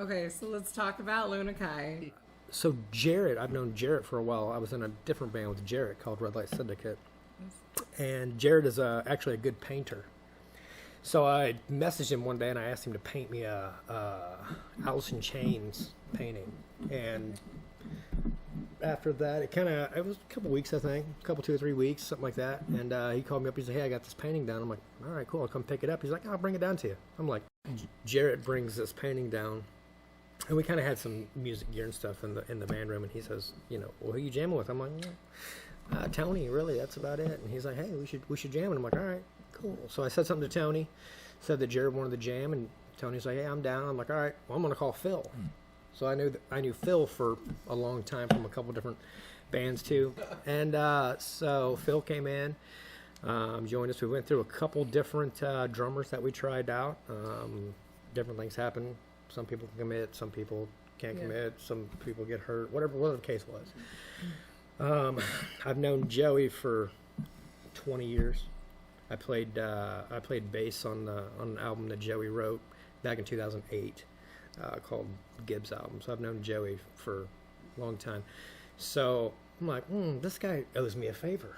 Okay, so let's talk about Lunakai. So Jarrett, I've known Jarrett for a while. I was in a different band with Jarrett called Red Light Syndicate. And Jarrett is actually a good painter. So I messaged him one day and I asked him to paint me a Alice in Chains painting. And after that, it was a couple weeks, I think, 2 or 3 weeks, something like that. And he called me up. He said, "Hey, I got this painting down." I'm like, "All right, cool. I'll come pick it up." He's like, "I'll bring it down to you." I'm like, Jarrett brings this painting down, and we kind of had some music gear and stuff in the band room. And he says, "Well, who you jamming with?" I'm like, "Tony, really. That's about it." And he's like, "Hey, we should jam." And I'm like, "All right, cool." So I said something to Tony, said that Jarrett wanted to jam, and Tony's like, "Hey, I'm down." I'm like, "All right, well, I'm gonna call Phil." So I knew Phil for a long time from a couple different bands too, and so Phil came in, joined us. We went through a couple different drummers that we tried out. Different things happen. Some people can commit, some people can't commit, some people get hurt. Whatever the case was. I've known Joey for 20 years. I played bass on an album that Joey wrote back in 2008. Called Gibbs album. So I've known Joey for a long time. So I'm like, this guy owes me a favor.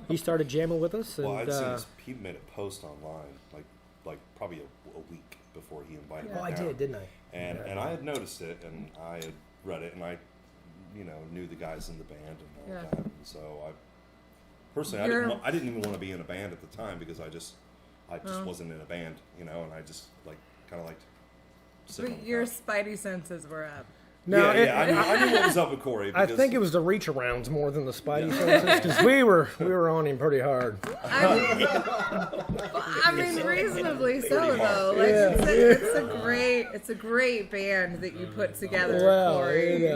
He started jamming with us. And, well, I'd seen he made a post online, like probably a week before he invited me. Oh, I did, didn't I? And I had noticed it, and I had read it, and I, knew the guys in the band and all that. And so I didn't even want to be in a band at the time because I just wasn't in a band, and I just kind of liked. But your spidey senses were up. No, I knew what was up with Corey. I think it was the reach arounds more than the spidey senses because we were on him pretty hard. I mean, reasonably so though. Like it's a great band that you put together, Corey.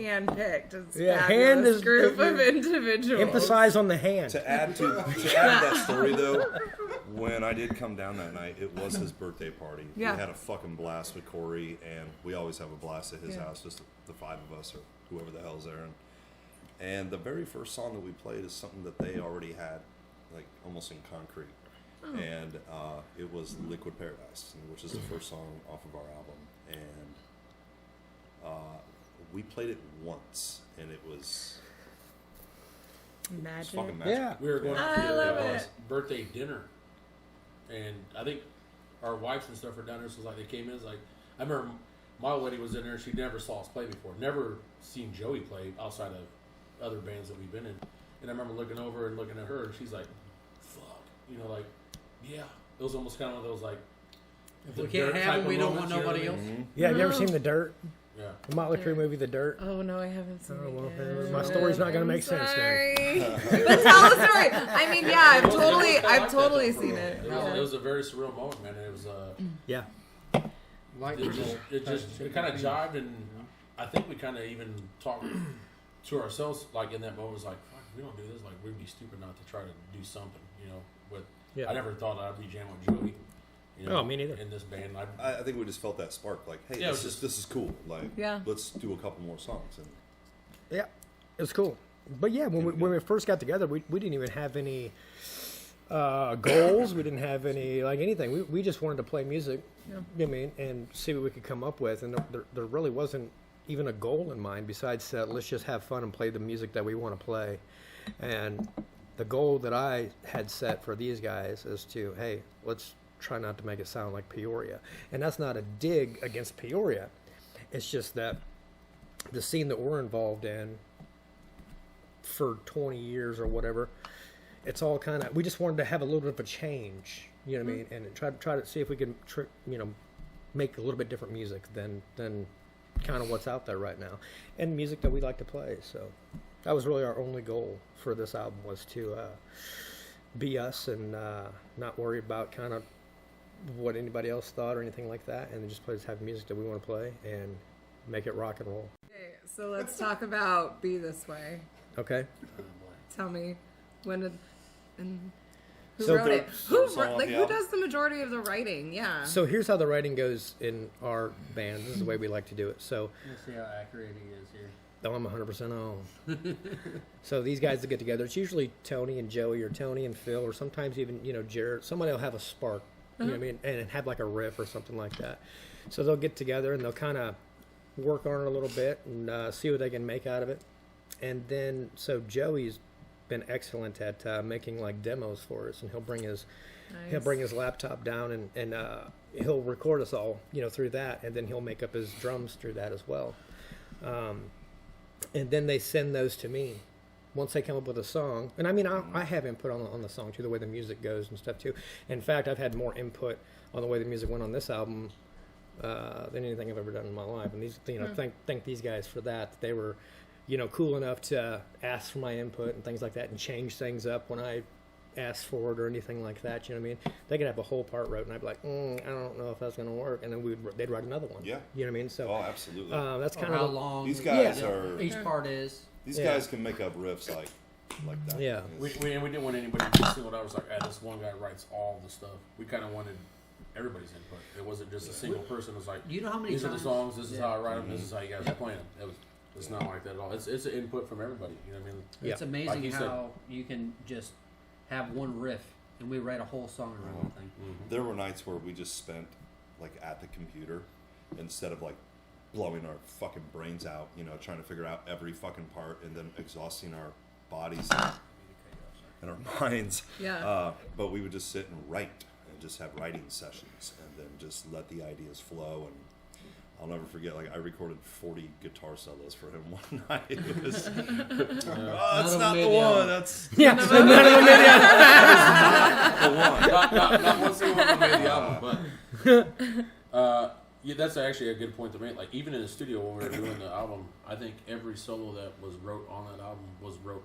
Hand-picked. It's hand is group of individuals. Emphasize on the hand. To add to that story though, when I did come down that night, it was his birthday party. Yeah. We had a fucking blast with Corey, and we always have a blast at his house, just the five of us or whoever the hell's there. And the very first song that we played is something that they already had, almost in concrete. And it was Liquid Paradise, which is the first song off of our album. And we played it once, and it was... Magic. It was fucking magic. Yeah. We were going I out love to it. birthday dinner, and I think our wives and stuff were down there. So they came in. I remember my old lady was in there. She never saw us play before. Never seen Joey play outside of other bands that we've been in. And I remember looking over and looking at her, and she's like, "Fuck," yeah. It was almost kind of those if we can't have them, we don't want nobody else. Mm-hmm. Yeah, have you ever seen The Dirt? Yeah. The Motley Crue movie, The Dirt? Oh no, I haven't seen it. Well, my story's not going to make sense then. But tell the story. I mean, yeah, I've totally seen it. It was a very surreal moment, man. It was Yeah. it kind of jived, and I think we kind of even talked to ourselves in that moment. Was like, fuck, if we don't do this, we'd be stupid not to try to do something, I never thought I'd be jamming with Joey. Me neither. In this band, I think we just felt that spark. Hey, this is cool. Let's do a couple more songs. And yeah, it was cool. But yeah, when we first got together, we didn't even have any goals. We didn't have any anything. We just wanted to play music. Yeah. And see what we could come up with. And there really wasn't even a goal in mind besides let's just have fun and play the music that we want to play. And the goal that I had set for these guys is to, hey, let's try not to make it sound like Peoria. And that's not a dig against Peoria. It's just that the scene that we're involved in for 20 years or whatever, it's all we just wanted to have a little bit of a change, you know what I mean? And try to see if we can, make a little bit different music than kind of what's out there right now. And music that we like to play, so... That was really our only goal for this album, was to be us and not worry about kind of what anybody else thought or anything like that, and just have music that we want to play and make it rock and roll. Okay, so let's talk about Be This Way. Okay. Tell me, when did and who So wrote it? the Who does the majority of the writing? Yeah. So here's how the writing goes in our band. This is the way we like to do it. So Let's see how accurate he is here. I'm 100% on. So these guys that get together, it's usually Tony and Joey or Tony and Phil or sometimes even, Jarrett. Somebody will have a spark You know what I mean? And have like a riff or something like that. So they'll get together and they'll kind of work on it a little bit and see what they can make out of it. And then, so Joey's been excellent at making like demos for us, and he'll bring his laptop down and he'll record us all, through that, and then he'll make up his drums through that as well. And then they send those to me once they come up with a song. And I mean, I have input on the song too, the way the music goes and stuff too. In fact, I've had more input on the way the music went on this album than anything I've ever done in my life. And these, thank these guys for that. They were, cool enough to ask for my input and things like that, and change things up when I asked for it or anything like that. You know what I mean? They could have a whole part wrote, and I'd be like, I don't know if that's going to work, and then they'd write another one. Yeah. You know what I mean? So. Oh, absolutely. That's kind of how long these guys are. Each part is. These guys can make up riffs like that. Yeah. We didn't want anybody to single out. I was like, this one guy writes all the stuff. We kind of wanted everybody's input. It wasn't just a single person. It was like, you know how many these times, are the songs. This is how I write them. This is how you guys are playing them. It's not like that at all. It's an input from everybody. You know what I mean? It's amazing like how you can just have one riff and we write a whole song around one thing. There were nights where we just spent like at the computer instead of like blowing our fucking brains out, trying to figure out every fucking part and then exhausting our bodies and our minds. Yeah. But we would just sit and write and just have writing sessions and then just let the ideas flow. And I'll never forget, like, I recorded 40 guitar solos for him one night. It was, that's not the one. That's none of them made not one single one made the album, but that's actually a good point to make. Like, even in the studio when we were doing the album, I think every solo that was wrote on that album was wrote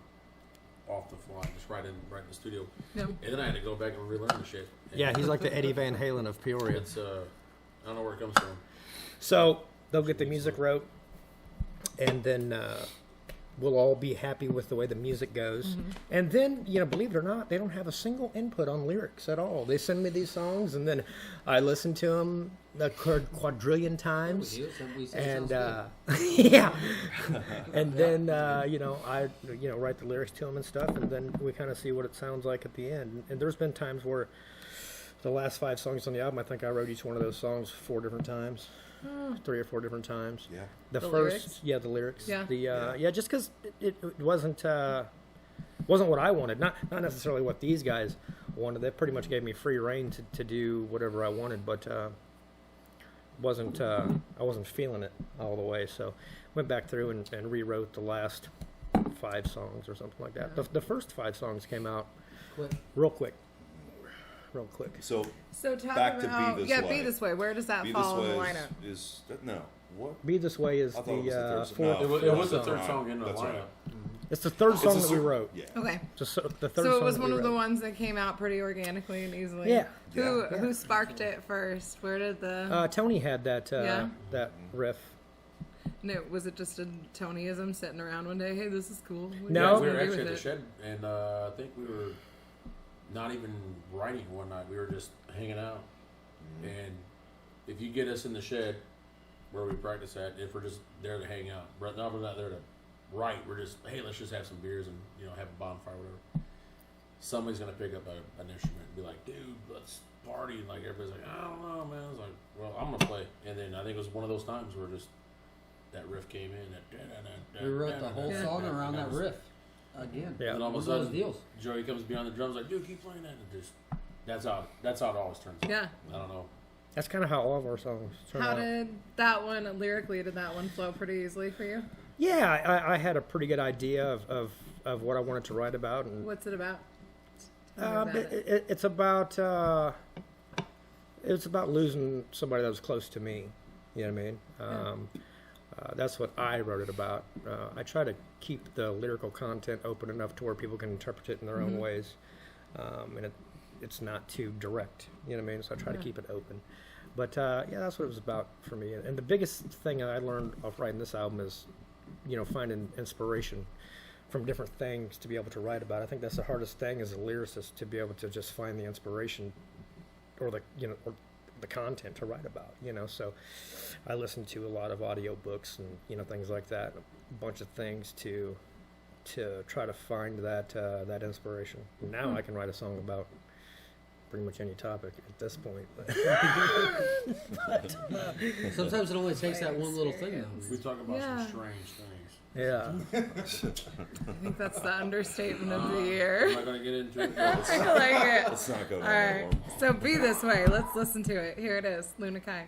off the fly, just right in the studio. Yeah. And then I had to go back and relearn the shit. And he's like the Eddie Van Halen of Peoria. It's I don't know where it comes from. So they'll get the music wrote, and then we'll all be happy with the way the music goes. And then, believe it or not, they don't have a single input on lyrics at all. They send me these songs, and then I listen to them a quadrillion times. And and then I write the lyrics to them and stuff, and then we kind of see what it sounds like at the end. And there's been times where the last 5 songs on the album, I think I wrote each one of those songs 4 different times. 3 or 4 different times. Yeah. The first, lyrics? the lyrics. Yeah. Just because it wasn't what I wanted. Not necessarily what these guys wanted. They pretty much gave me free reign to do whatever I wanted, but I wasn't feeling it all the way. So went back through and rewrote the last 5 songs or something like that. The first 5 songs came out real quick. So talk back about to Be This Way. Be This Way. Where does that Be fall This in the Way lineup? is that what? Be This Way is I thought it was the the third song. fourth. No, It was the that's third right. song in the That's lineup. right. It's the third It's song a that we song- wrote. Yeah. Okay. Just the third So it song was that one we of the wrote. ones that came out pretty organically and easily. Yeah. Who sparked it first? Where did the Tony had that that riff. no? Was it just a Tonyism sitting around one day? Hey, this is cool. What No. do We you were guys actually do at the with shed, and I think we were not even writing one night. We were just hanging out. And if you get us in the shed where we practice at, if we're just there to hang out, we're not there to write. We're just, hey, let's just have some beers and have a bonfire, or whatever. Somebody's gonna pick up an instrument and be like, dude, let's party. And like everybody's like, I don't know, man. I was like, well, I'm gonna play. And then I think it was one of those times where just that riff came in. We wrote the whole song around that riff again. Yeah. And all of a One of those sudden, deals. Joey comes behind the drums like, dude, keep playing that. And just that's how it always turns out. Yeah. I don't know. That's kind of how all of our songs turn How out. did that one lyrically? Did that one flow pretty easily for you? Yeah, I had a pretty good idea of what I wanted to write about. And What's it about? Tell me about it. it's about losing somebody that was close to me. You know what I mean? That's what I wrote it about. I try to keep the lyrical content open enough to where people can interpret it in their own ways, and it's not too direct. You know what I mean? So I try to keep it open. But that's what it was about for me. And the biggest thing I learned of writing this album is, finding inspiration from different things to be able to write about. I think that's the hardest thing as a lyricist, to be able to just find the inspiration or the content to write about. So I listen to a lot of audio books and things like that, a bunch of things to try to find that inspiration. Now I can write a song about pretty much any topic at this point. Sometimes it only takes that one little thing. We talk about Yeah. some strange things. Yeah. I think that's the understatement of the year. I'm not going to get into it. I like it. Let's not go All there. right. So be this way. Let's listen to it. Here it is. Luna Kai.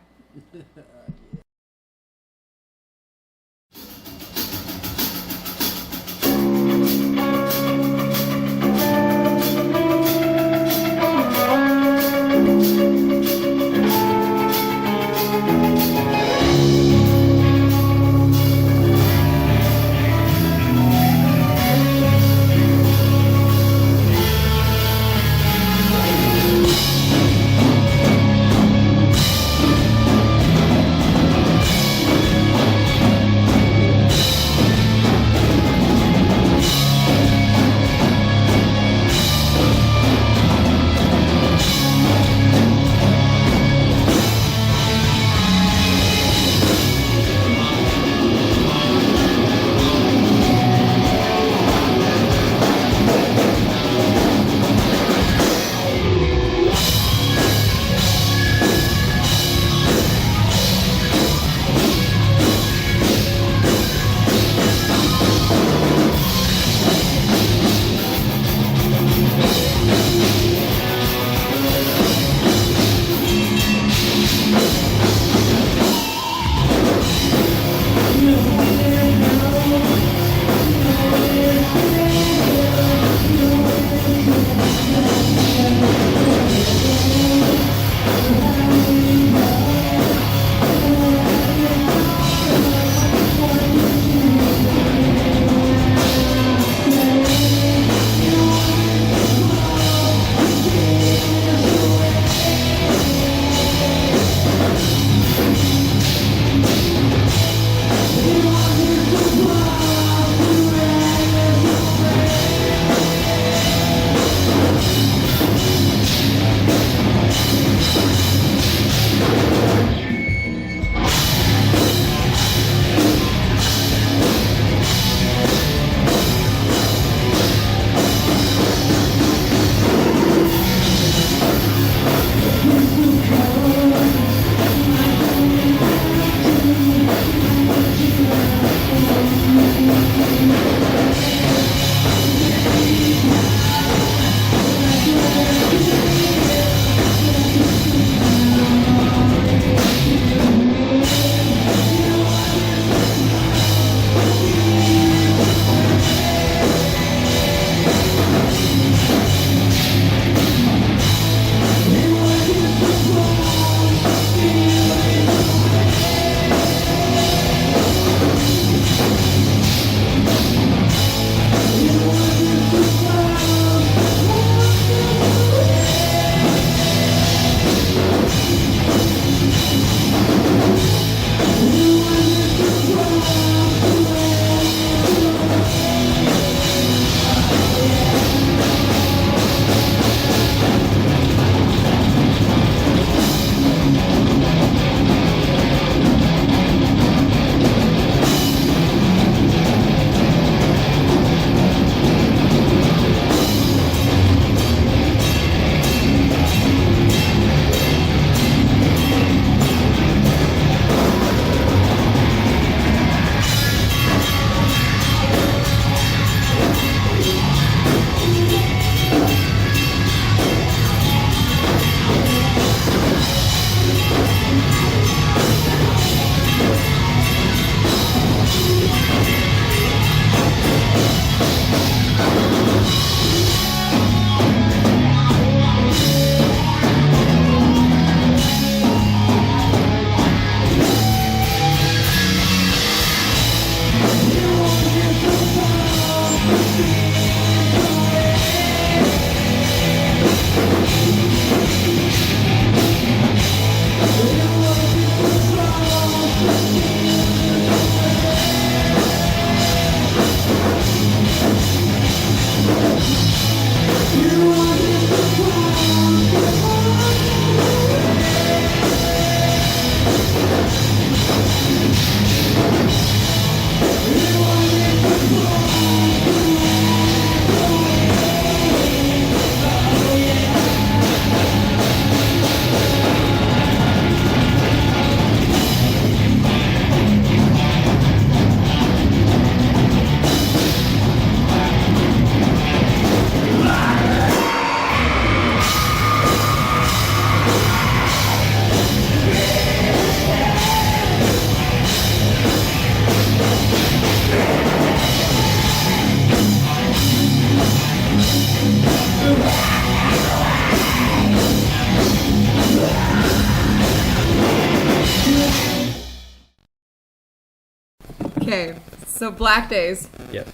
Okay, so Black Days. Yes.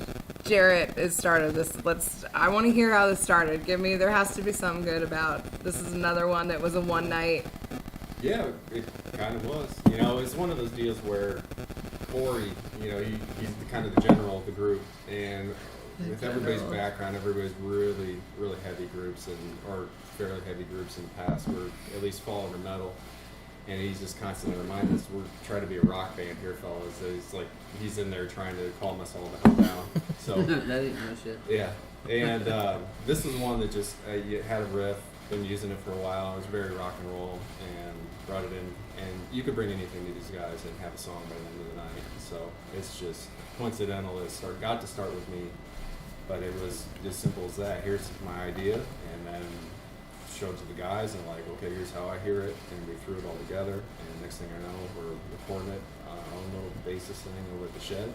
Jarrett has started this. I want to hear how this started. There has to be something good about. This is another one that was a one night. Yeah, it kind of was. You know, it's one of those deals where Corey, you know, he's kind of the general of the group, and with everybody's background, everybody's really, really heavy groups or fairly heavy groups in the past, or at least fall under metal. And he's just constantly reminding us we're trying to be a rock band here, fellas. So he's like, he's in there trying to calm us all the hell down. So that ain't no shit. yeah, and this was one that just you had a riff, been using it for a while. It was very rock and roll, and brought it in. And you could bring anything to these guys and have a song by the end of the night. So it's just coincidental. Got to start with me, but it was as simple as that. Here's my idea, and then showed to the guys, and like, okay, here's how I hear it, and we threw it all together. And next thing I know, we're recording it on a little bassist thing over at the shed.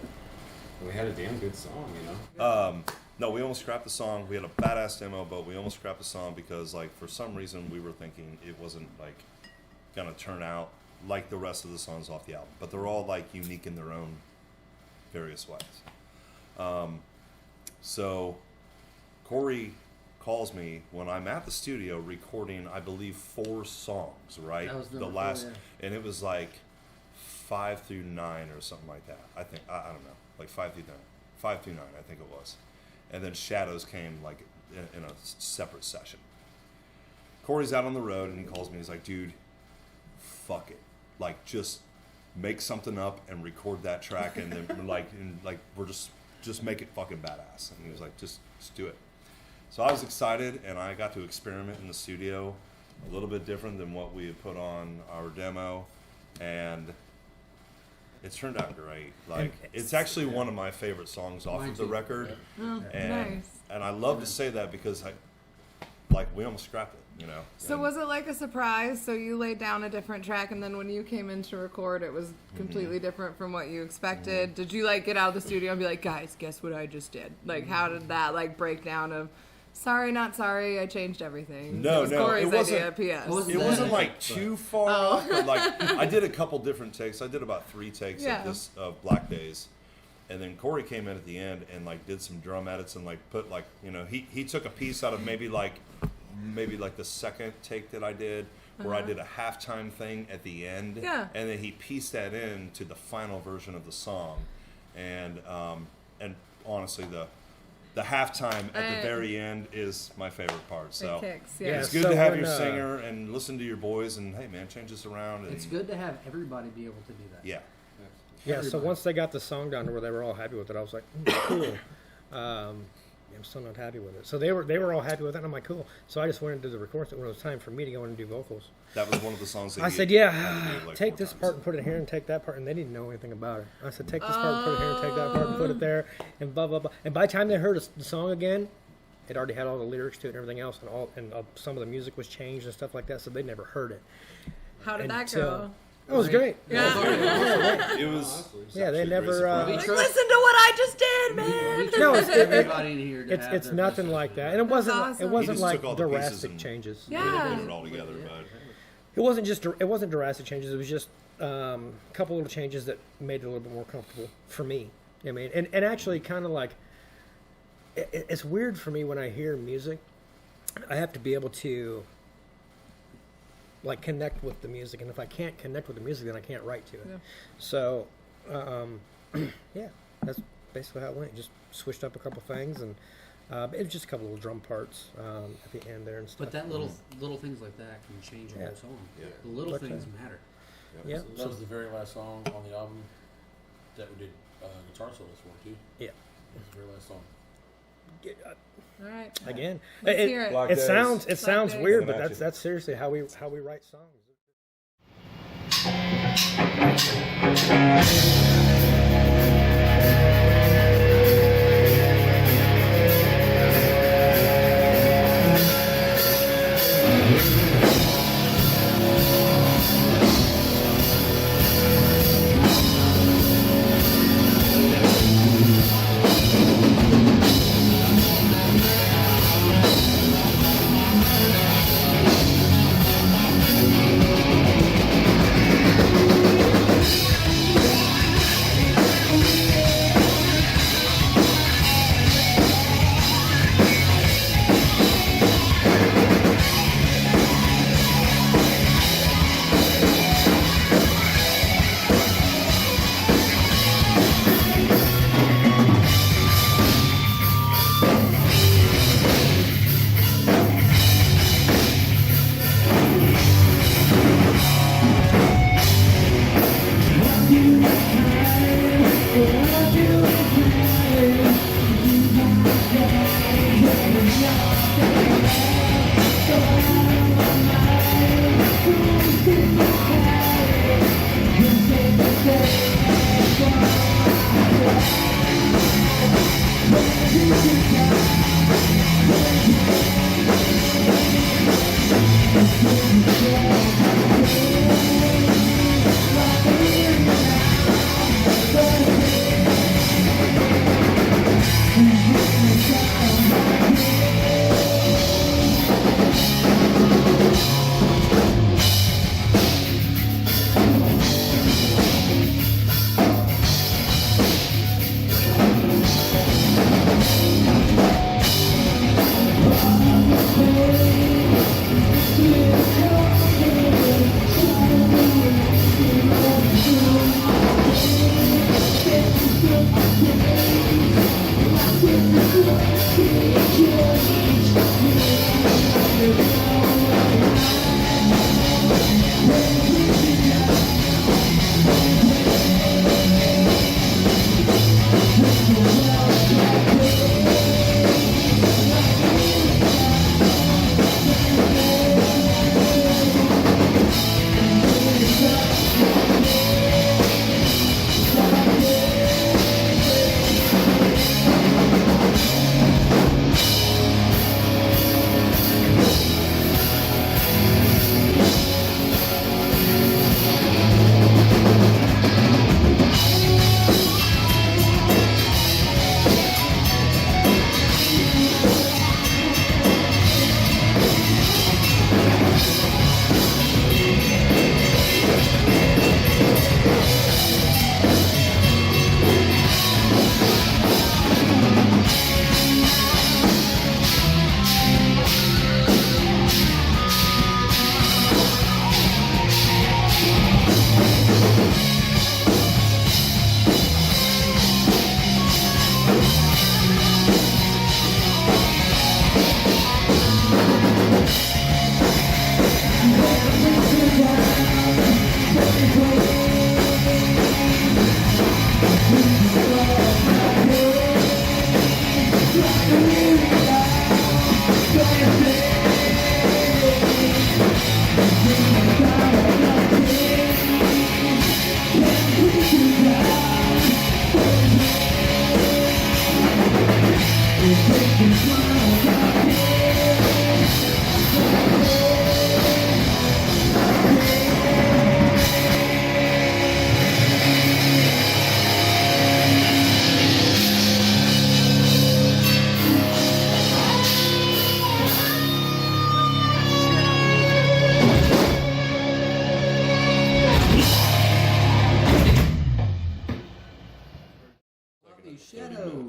And we had a damn good song, you know. No, we almost scrapped the song. We had a badass demo, but we almost scrapped the song because, like, for some reason we were thinking it wasn't like gonna turn out like the rest of the songs off the album. But they're all like unique in their own various ways. So Corey calls me when I'm at the studio recording, I believe 4 songs, right? That was the number last, 4, yeah. and it was like 5 through 9 or something like that. I think I don't know, like 5 through 9, I think it was. And then Shadows came like in a separate session. Corey's out on the road and he calls me. He's like, "Dude, fuck it, like just make something up and record that track, and then we're just make it fucking badass." And he was like, just do it. So I was excited, and I got to experiment in the studio a little bit different than what we had put on our demo, and it turned out great. Like, it's actually one of my favorite songs off of the record. Oh, and, nice. And I love to say that because we almost scrapped it, you know. So was it like a surprise? So you laid down a different track, and then when you came in to record, it was completely different from what you expected. Did you like get out of the studio and be like, "Guys, guess what I just did"? Like, how did that like breakdown of? Sorry, not sorry. I changed everything. No, it was no, Corey's it wasn't. idea. P.S. It wasn't like too far off, but like I did a couple different takes. I did about 3 takes of Black Days, and then Corey came in at the end and like did some drum edits and like put like, you know, he took a piece out of maybe like the second take that I did, where I did a halftime thing at the end, and then he pieced that in to the final version of the song, and honestly the halftime at the very end is my favorite part. So it kicks, it's good to have your singer and listen to your boys, and hey man, change this around. And, It's good to have everybody be able to do that. Yeah. Yeah, so once they got the song down to where they were all happy with it, I was like, cool. I'm still not happy with it. So they were all happy with it, and I'm like, cool. So I just went into the recording when it was time for me to go in and do vocals. That was one of the songs that I said, take this part and put it here and take that part, and they didn't know anything about it. I said, take this part and put it here and take that part and put it there, and blah, blah, blah. And by the time they heard the song again, it already had all the lyrics to it and everything else, and some of the music was changed and stuff like that, so they never heard it. How did that go? It was great. Yeah. It was. Yeah, they never. Like, listen to what I just did, man. No, it's everybody in here. It's nothing like that, and it wasn't. awesome. It wasn't like took all the pieces drastic and changes. Yeah. Put it all together, but It wasn't just. It wasn't drastic changes. It was just a couple little changes that made it a little bit more comfortable for me. I mean, and actually, kind of like. It's weird for me when I hear music. I have to be able to. Like connect with the music, and if I can't connect with the music, then I can't write to it. Yeah. So, yeah, that's basically how it went. Just switched up a couple things, and it was just a couple little drum parts at the end there and stuff. But that little things like that can change a whole song. Yeah. The little Like things that. matter. Yeah. So that was the very last song on the album that we did guitar solos for too. Yeah. That was the very last song. All right. Again, Let's hear it. it sounds Days. weird, but Coming at that's seriously how we write songs.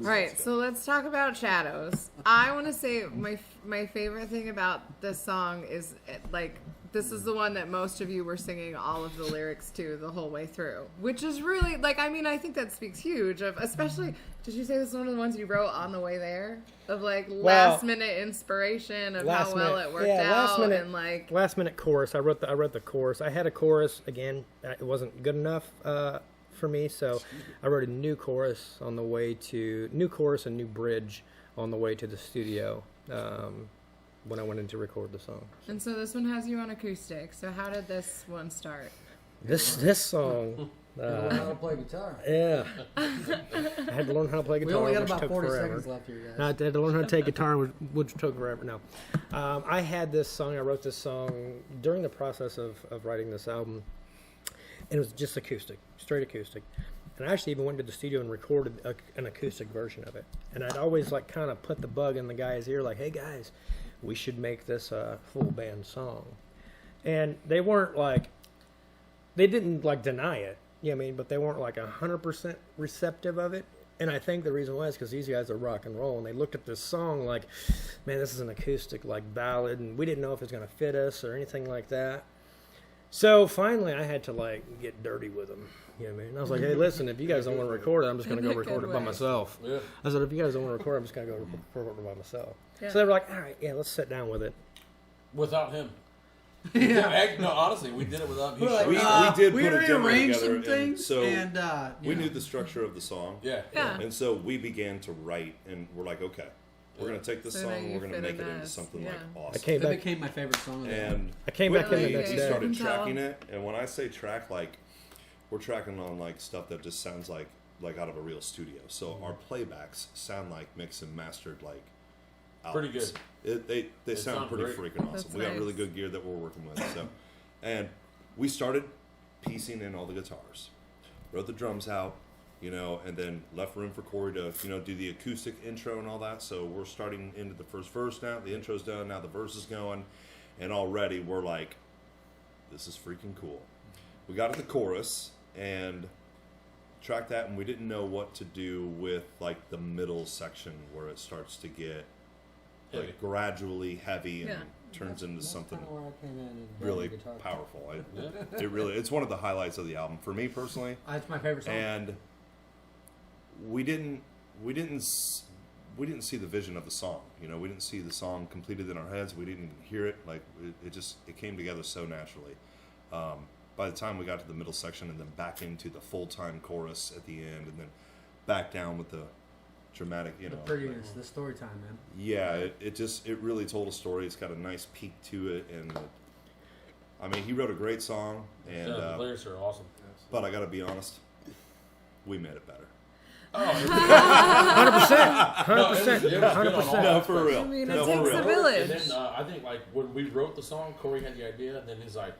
All right, so let's talk about Shadows. I want to say my favorite thing about this song is like this is the one that most of you were singing all of the lyrics to the whole way through, which is really like I think that speaks huge of especially. Did you say this is one of the ones you wrote on the way there of like last minute inspiration of how well it worked out and like last minute chorus. I wrote the chorus. I had a chorus again. It wasn't good enough for me, so I wrote a new chorus and new bridge on the way to the studio when I went in to record the song. And so this one has you on acoustic. So how did this one start? This song. Learn how to play guitar. Yeah, I had to learn how to play guitar. We only got which about took 40 forever. seconds left here, guys. I had to learn how to take guitar, which took forever. No, I had this song. I wrote this song during the process of writing this album, and it was just acoustic, straight acoustic. And I actually even went to the studio and recorded an acoustic version of it. And I'd always like kind of put the bug in the guy's ear, like, "Hey guys, we should make this a full band song." And they weren't like, they didn't like deny it. You know what I mean? But they weren't like 100% receptive of it. And I think the reason why is because these guys are rock and roll, and they looked at this song like, man, this is an acoustic like ballad, and we didn't know if it was going to fit us or anything like that. So finally, I had to like get dirty with them. You know what I mean? I was like, hey, listen, if you guys don't want to record it, I'm just going to go record it by myself. Yeah. I said, if you guys don't want to record it, I'm just going to go record it by myself. Yeah. So they were like, all right, yeah, let's sit down with it. Without him. Yeah. No, honestly, we did it without him. We did put a demo rearranged together, some things, so and we knew the structure of the song. Yeah. Yeah. And so we began to write, and we're like, okay, we're going to take this So now song, you we're going to fit make in it into this, something yeah. like I awesome. came That back. became my favorite song of the album. And I came back in the Really? next we day. started You can tell. tracking it, and when I say track, like we're tracking on like stuff that just sounds like out of a real studio. So our playbacks sound like mixed and mastered like Pretty albums. good. They sound sound pretty great. freaking awesome. That's We got nice. really good gear that we're working with. So, and we started piecing in all the guitars, wrote the drums out, and then left room for Corey to do the acoustic intro and all that. So we're starting into the first verse now. The intro's done. Now the verse is going, and already we're like, this is freaking cool. We got to the chorus and tracked that, and we didn't know what to do with like the middle section where it starts to get Heavy. like gradually heavy and Yeah. turns into something Kinda where I came in and really guitar. powerful. It's one of the highlights of the album for me personally. That's my favorite song. And we didn't see the vision of the song. We didn't see the song completed in our heads. We didn't hear it. Like it came together so naturally. By the time we got to the middle section and then back into the full-time chorus at the end, and then back down with the dramatic, the prettiness, the story time, man. yeah, it really told a story. It's got a nice peak to it, and I mean, he wrote a great song, and Yeah, the lyrics are awesome. but I got to be honest, we made it better. Oh, 100%. it was good on all No, for real. I mean, No, it for takes real. a village. And then I think like when we wrote the song, Corey had the idea, and then he's like,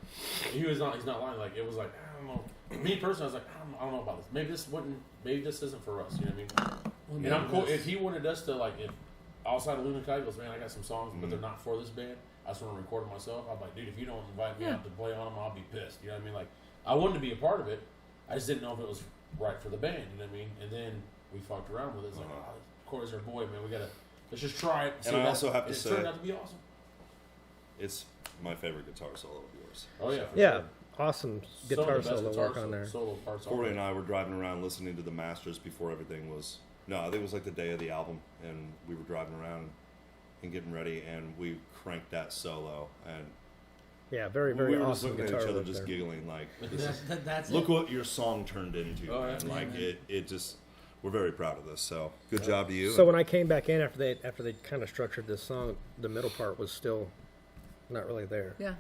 he's not lying. Like it was like I don't know. Me personally, I was like I don't know about this. Maybe this isn't for us. You know what I mean? And I'm cool if he wanted us to like if outside of Luna Kai goes, man, I got some songs, but they're not for this band. I just want to record them myself. I'm like, dude, if you don't invite me out to play on them, I'll be pissed. You know what I mean? Like I wanted to be a part of it. I just didn't know if it was right for the band. You know what I mean? And then we fucked around with it. It's like, Corey's our boy, man. Let's just try it. And I also have to it say- turned out to be awesome. It's my favorite guitar solo of yours. Oh yeah, for Yeah, sure. awesome Some of guitar the best solo guitar work on there. Solo parts. Corey on and there. I were driving around listening to the masters before everything was. No, I think it was like the day of the album, and we were driving around and getting ready, and we cranked that solo, and Yeah, very, very we were just awesome looking at guitar each other, work just there. giggling, like, this is, That's look it. what your song turned into, Oh, yeah. man. Like Yeah, man. it just. We're very proud of this. So good job to you. So when I came back in after they kind of structured this song, the middle part was still not really there. Yeah.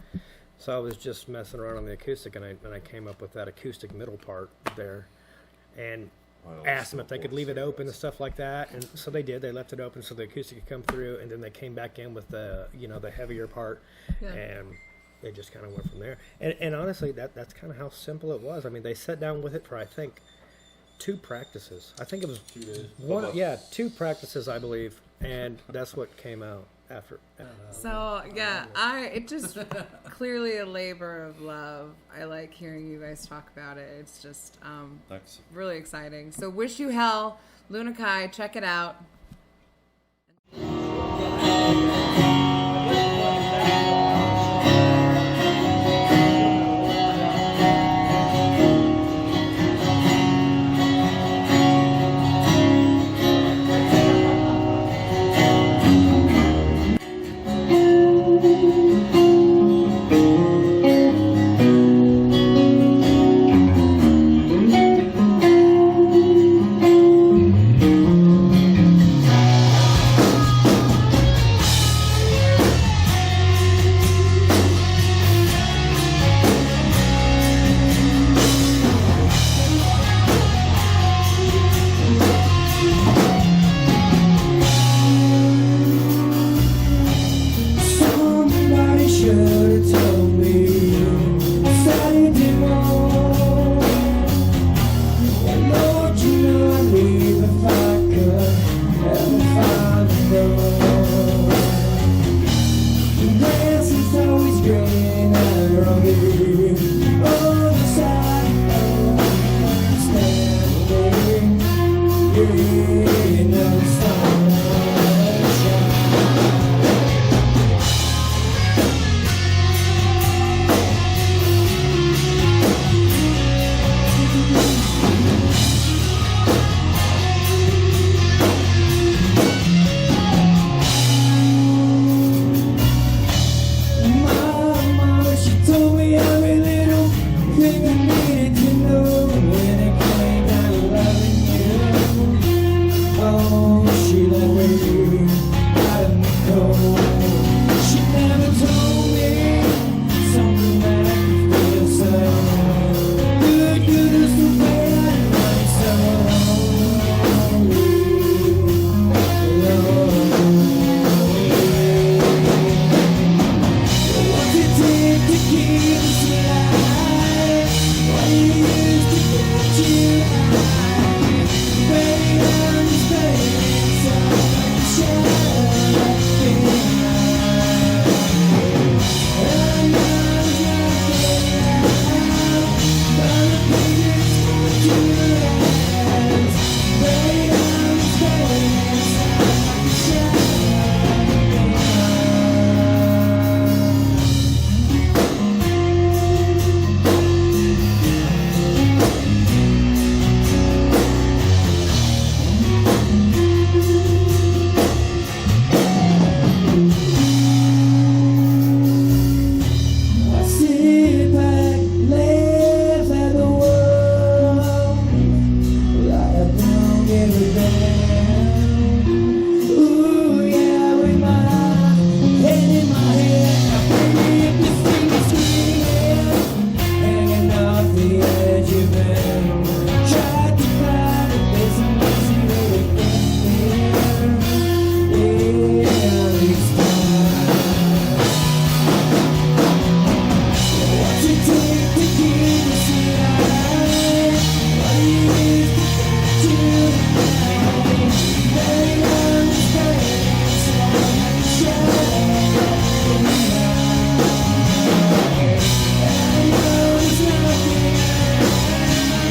So I was just messing around on the acoustic, and I came up with that acoustic middle part there, and asked them if they could leave it open and stuff like that, and so they did. They left it open so the acoustic could come through, and then they came back in with the the heavier part, Yeah. and they just kind of went from there. And honestly, that's kind of how simple it was. I mean, they sat down with it for I think 2 practices. I think it was 2 days. 2 practices, I believe, and that's what came out. after. So yeah, it just clearly a labor of love. I like hearing you guys talk about it. It's just Thanks. really exciting. So Wish You Hell, Luna Kai, check it out. Somebody should have told me something more. And Lord, you know I'd leave if I could ever find a door. The grass is always greener on the other side of standing. You know the sun. Mama, she told me every little thing I needed to know when it came down to loving you. Oh, she let me out of the cold. She never told me something that I could feel so good, good as the way I like so lonely, What's it take to keep us alive? What do you use to get you high? Baby, I'm just playing inside the shadow behind. I know there's nothing out, but the things got you last. Baby, I'm just playing inside the shadow behind. I sit back, laugh at the world, like I don't give a damn. Ooh yeah, with my head in my hand, I bring it to finger screaming, hanging off the edge of it. Tried to find a place I'm easy to get there. Yeah, it's time. What's it take to keep us alive? What do you use to get you high? Baby, I'm just playing inside the shadow behind. I know there's nothing out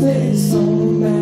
face on the